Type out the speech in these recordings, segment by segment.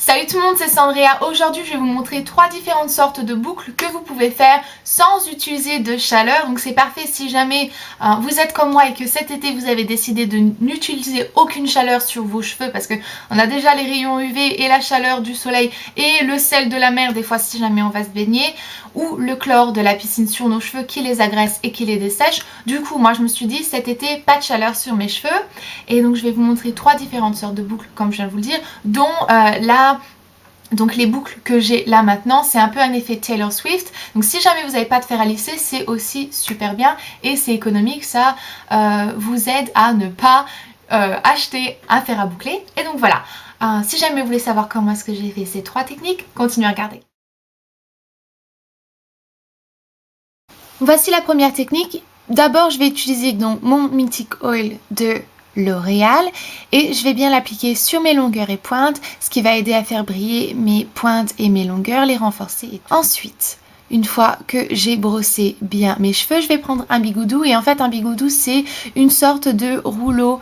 Salut tout le monde, c'est Sandria. Aujourd'hui, je vais vous montrer 3 différentes sortes de boucles que vous pouvez faire sans utiliser de chaleur. Donc c'est parfait si jamais vous êtes comme moi et que cet été vous avez décidé de n'utiliser aucune chaleur sur vos cheveux parce que on a déjà les rayons UV et la chaleur du soleil et le sel de la mer des fois si jamais on va se baigner, ou le chlore de la piscine sur nos cheveux qui les agresse et qui les dessèche. Du coup, moi je me suis dit cet été pas de chaleur sur mes cheveux, et donc je vais vous montrer 3 différentes sortes de boucles comme je viens de vous le dire, dont donc les boucles que j'ai là maintenant, c'est un peu un effet Taylor Swift. Donc si jamais vous n'avez pas de fer à lisser, c'est aussi super bien et c'est économique. Ça vous aide à ne pas acheter un fer à boucler. Et donc voilà, si jamais vous voulez savoir comment est-ce que j'ai fait ces 3 techniques, continuez à regarder. Voici la première technique. D'abord, je vais utiliser donc mon Mythic Oil de L'Oréal et je vais bien l'appliquer sur mes longueurs et pointes, ce qui va aider à faire briller mes pointes et mes longueurs, les renforcer. Ensuite, une fois que j'ai brossé bien mes cheveux, je vais prendre un bigoudou, et en fait un bigoudou c'est une sorte de rouleau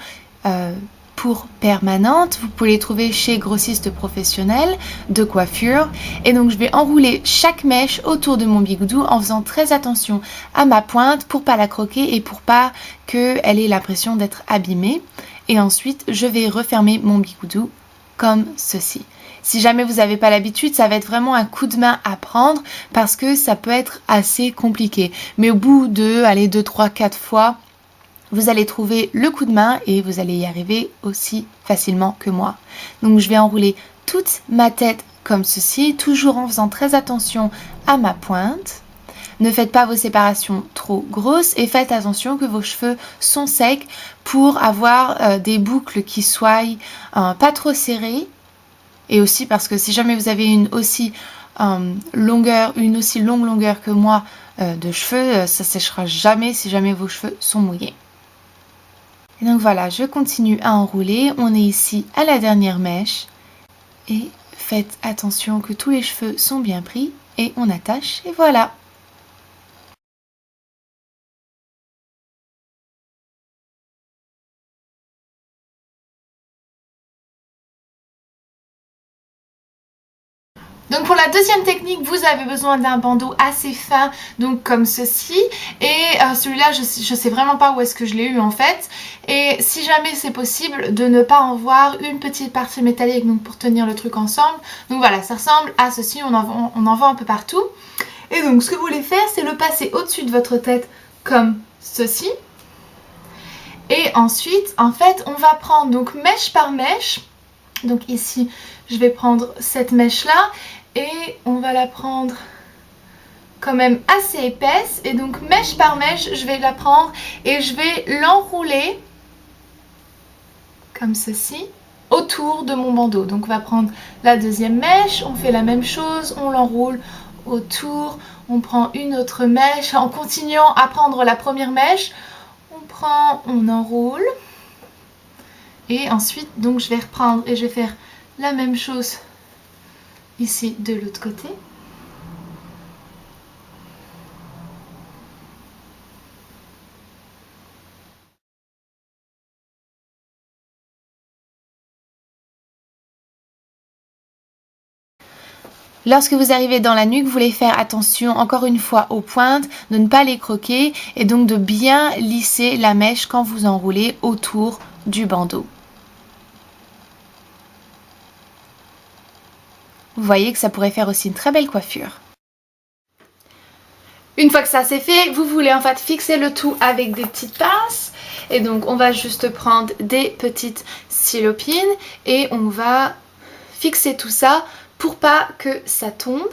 pour permanente. Vous pouvez les trouver chez grossistes professionnels de coiffure, et donc je vais enrouler chaque mèche autour de mon bigoudou en faisant très attention à ma pointe pour pas la croquer et pour pas qu'elle ait l'impression d'être abîmée. Et ensuite je vais refermer mon bigoudou comme ceci. Si jamais vous n'avez pas l'habitude, ça va être vraiment un coup de main à prendre parce que ça peut être assez compliqué, mais au bout de 2, 3, 4 fois, vous allez trouver le coup de main et vous allez y arriver aussi facilement que moi. Donc je vais enrouler toute ma tête comme ceci, toujours en faisant très attention à ma pointe. Ne faites pas vos séparations trop grosses et faites attention que vos cheveux sont secs pour avoir des boucles qui soient pas trop serrées. Et aussi parce que si jamais vous avez une aussi longue longueur que moi de cheveux, ça séchera jamais si jamais vos cheveux sont mouillés. Et donc voilà, je continue à enrouler. On est ici à la dernière mèche. Et faites attention que tous les cheveux sont bien pris. Et on attache et voilà. Donc pour la deuxième technique, vous avez besoin d'un bandeau assez fin, donc comme ceci. Et celui-là, je sais vraiment pas où est-ce que je l'ai eu en fait. Et si jamais c'est possible, de ne pas en voir une petite partie métallique donc pour tenir le truc ensemble. Donc voilà, ça ressemble à ceci, on en vend un peu partout. Et donc ce que vous voulez faire, c'est le passer au-dessus de votre tête comme ceci. Et ensuite, en fait, on va prendre donc mèche par mèche. Donc ici, je vais prendre cette mèche-là et on va la prendre quand même assez épaisse. Et donc mèche par mèche, je vais la prendre et je vais l'enrouler comme ceci autour de mon bandeau. Donc on va prendre la deuxième mèche, on fait la même chose, on l'enroule autour, on prend une autre mèche. En continuant à prendre la première mèche, on enroule. Et ensuite, donc je vais reprendre et je vais faire la même chose ici de l'autre côté. Lorsque vous arrivez dans la nuque, vous voulez faire attention encore une fois aux pointes, de ne pas les croquer et donc de bien lisser la mèche quand vous enroulez autour du bandeau. Vous voyez que ça pourrait faire aussi une très belle coiffure. Une fois que ça c'est fait, vous voulez en fait fixer le tout avec des petites pinces. Et donc on va juste prendre des petites silopines et on va fixer tout ça pour pas que ça tombe.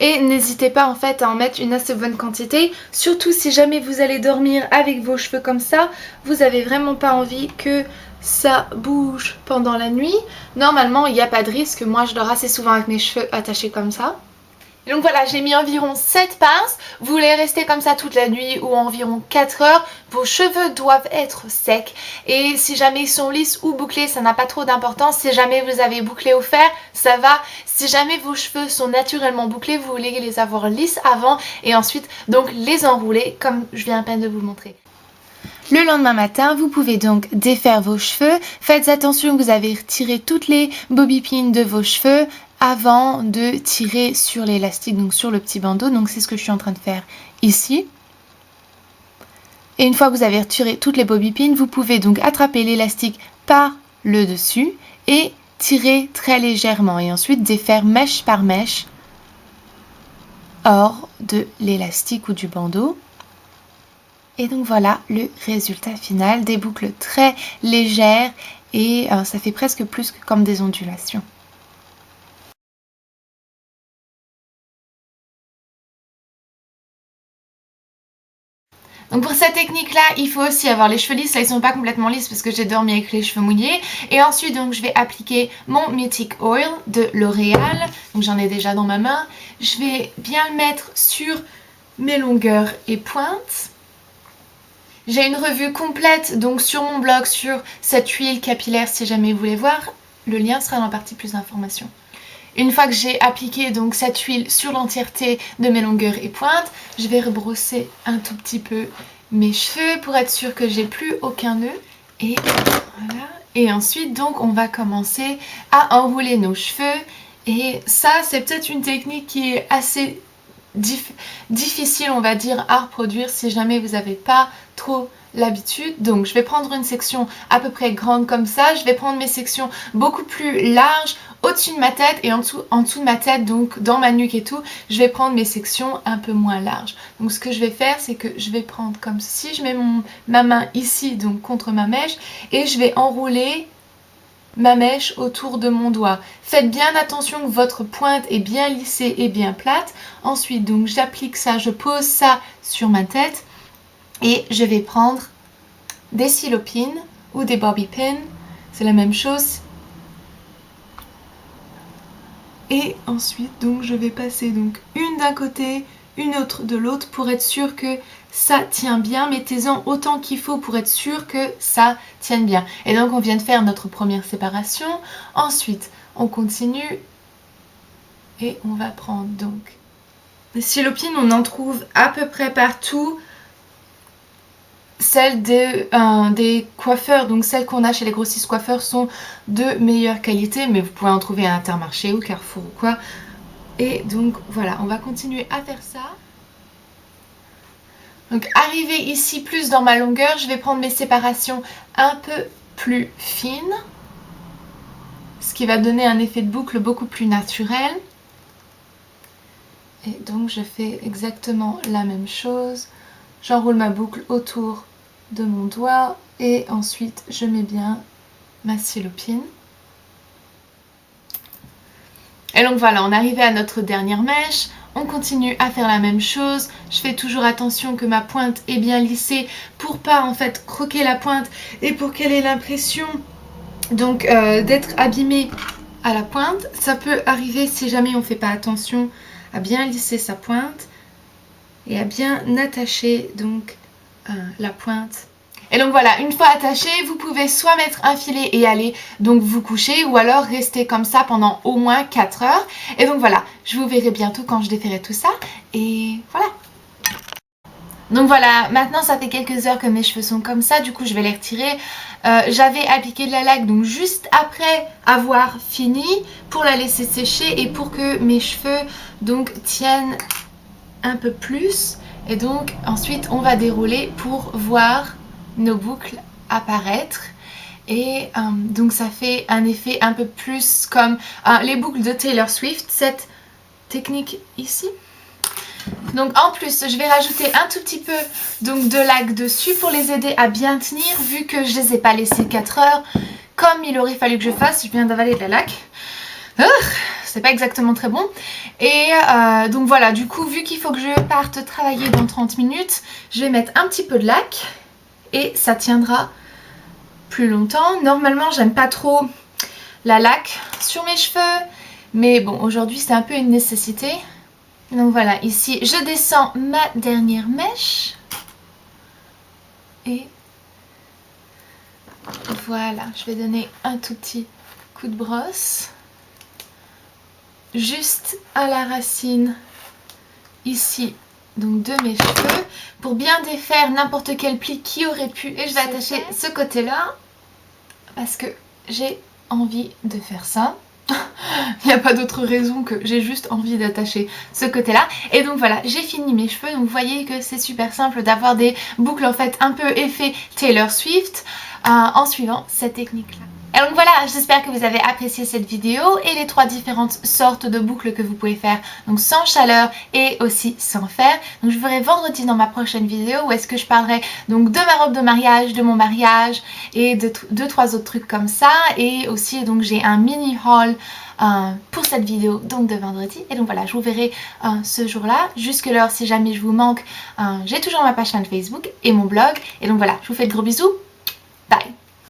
Et n'hésitez pas en fait à en mettre une assez bonne quantité, surtout si jamais vous allez dormir avec vos cheveux comme ça, vous avez vraiment pas envie que ça bouge pendant la nuit. Normalement il n'y a pas de risque, moi je dors assez souvent avec mes cheveux attachés comme ça. Et donc voilà, j'ai mis environ 7 pinces, vous voulez rester comme ça toute la nuit ou environ 4 heures, vos cheveux doivent être secs et si jamais ils sont lisses ou bouclés, ça n'a pas trop d'importance. Si jamais vous avez bouclé au fer, ça va. Si jamais vos cheveux sont naturellement bouclés, vous voulez les avoir lisses avant et ensuite donc les enrouler comme je viens à peine de vous le montrer. Le lendemain matin, vous pouvez donc défaire vos cheveux. Faites attention que vous avez retiré toutes les bobby pins de vos cheveux avant de tirer sur l'élastique, donc sur le petit bandeau. Donc c'est ce que je suis en train de faire ici. Et une fois que vous avez retiré toutes les bobby pins, vous pouvez donc attraper l'élastique par le dessus et tirer très légèrement. Et ensuite défaire mèche par mèche hors de l'élastique ou du bandeau. Et donc voilà le résultat final, des boucles très légères et ça fait presque plus que comme des ondulations. Donc pour cette technique-là, il faut aussi avoir les cheveux lisses. Là, ils sont pas complètement lisses parce que j'ai dormi avec les cheveux mouillés. Et ensuite, donc, je vais appliquer mon Mythic Oil de L'Oréal. Donc j'en ai déjà dans ma main. Je vais bien le mettre sur mes longueurs et pointes. J'ai une revue complète donc sur mon blog sur cette huile capillaire si jamais vous voulez voir. Le lien sera dans la partie plus d'informations. Une fois que j'ai appliqué donc cette huile sur l'entièreté de mes longueurs et pointes, je vais rebrosser un tout petit peu mes cheveux pour être sûre que j'ai plus aucun nœud. Et voilà. Et ensuite donc on va commencer à enrouler nos cheveux. Et ça c'est peut-être une technique qui est assez difficile on va dire à reproduire si jamais vous n'avez pas trop l'habitude. Donc je vais prendre une section à peu près grande comme ça, je vais prendre mes sections beaucoup plus larges au-dessus de ma tête et en dessous de ma tête, donc dans ma nuque et tout, je vais prendre mes sections un peu moins larges. Donc ce que je vais faire, c'est que je vais prendre comme ceci, je mets ma main ici donc contre ma mèche et je vais enrouler ma mèche autour de mon doigt. Faites bien attention que votre pointe est bien lissée et bien plate. Ensuite donc j'applique ça, je pose ça sur ma tête et je vais prendre des stylo pins ou des bobby pins, c'est la même chose. Et ensuite donc je vais passer donc une d'un côté, une autre de l'autre pour être sûr que ça tient bien. Mettez-en autant qu'il faut pour être sûr que ça tienne bien. Et donc on vient de faire notre première séparation. Ensuite on continue et on va prendre donc des stylo pins, on en trouve à peu près partout. Celles des coiffeurs, donc celles qu'on a chez les grossistes coiffeurs sont de meilleure qualité, mais vous pouvez en trouver à Intermarché ou Carrefour ou quoi. Et donc voilà, on va continuer à faire ça. Donc arrivé ici plus dans ma longueur, je vais prendre mes séparations un peu plus fines, ce qui va donner un effet de boucle beaucoup plus naturel. Et donc je fais exactement la même chose. J'enroule ma boucle autour de mon doigt et ensuite je mets bien ma stylo pin. Et donc voilà, on est arrivé à notre dernière mèche. On continue à faire la même chose. Je fais toujours attention que ma pointe est bien lissée pour pas en fait croquer la pointe et pour qu'elle ait l'impression donc d'être abîmée à la pointe. Ça peut arriver si jamais on fait pas attention à bien lisser sa pointe et à bien attacher donc la pointe. Et donc voilà, une fois attaché, vous pouvez soit mettre un filet et aller donc vous coucher ou alors rester comme ça pendant au moins 4 heures. Et donc voilà, je vous verrai bientôt quand je défairai tout ça et voilà. Donc voilà, maintenant ça fait quelques heures que mes cheveux sont comme ça, du coup je vais les retirer. J'avais appliqué de la laque donc juste après avoir fini pour la laisser sécher et pour que mes cheveux donc tiennent un peu plus. Et donc ensuite on va dérouler pour voir nos boucles apparaître. Et donc ça fait un effet un peu plus comme les boucles de Taylor Swift, cette technique ici. Donc en plus je vais rajouter un tout petit peu donc de laque dessus pour les aider à bien tenir vu que je les ai pas laissés 4 heures comme il aurait fallu que je fasse. Je viens d'avaler de la laque. C'est pas exactement très bon. Et donc voilà, du coup vu qu'il faut que je parte travailler dans 30 minutes, je vais mettre un petit peu de laque et ça tiendra plus longtemps. Normalement j'aime pas trop la laque sur mes cheveux, mais bon aujourd'hui c'est un peu une nécessité. Donc voilà, ici je descends ma dernière mèche et voilà, je vais donner un tout petit coup de brosse juste à la racine ici donc de mes cheveux pour bien défaire n'importe quel pli qui aurait pu. Et je vais attacher ce côté-là parce que j'ai envie de faire ça. Il n'y a pas d'autre raison que j'ai juste envie d'attacher ce côté-là. Et donc voilà, j'ai fini mes cheveux. Donc vous voyez que c'est super simple d'avoir des boucles en fait un peu effet Taylor Swift en suivant cette technique-là. Et donc voilà, j'espère que vous avez apprécié cette vidéo et les 3 différentes sortes de boucles que vous pouvez faire, donc sans chaleur et aussi sans fer. Donc je vous verrai vendredi dans ma prochaine vidéo où est-ce que je parlerai donc de ma robe de mariage, de mon mariage et de 2-3 autres trucs comme ça. Et aussi donc j'ai un mini haul pour cette vidéo donc de vendredi. Et donc voilà, je vous verrai ce jour-là. Jusque-là, si jamais je vous manque, j'ai toujours ma page fan Facebook et mon blog. Et donc voilà, je vous fais de gros bisous. Bye!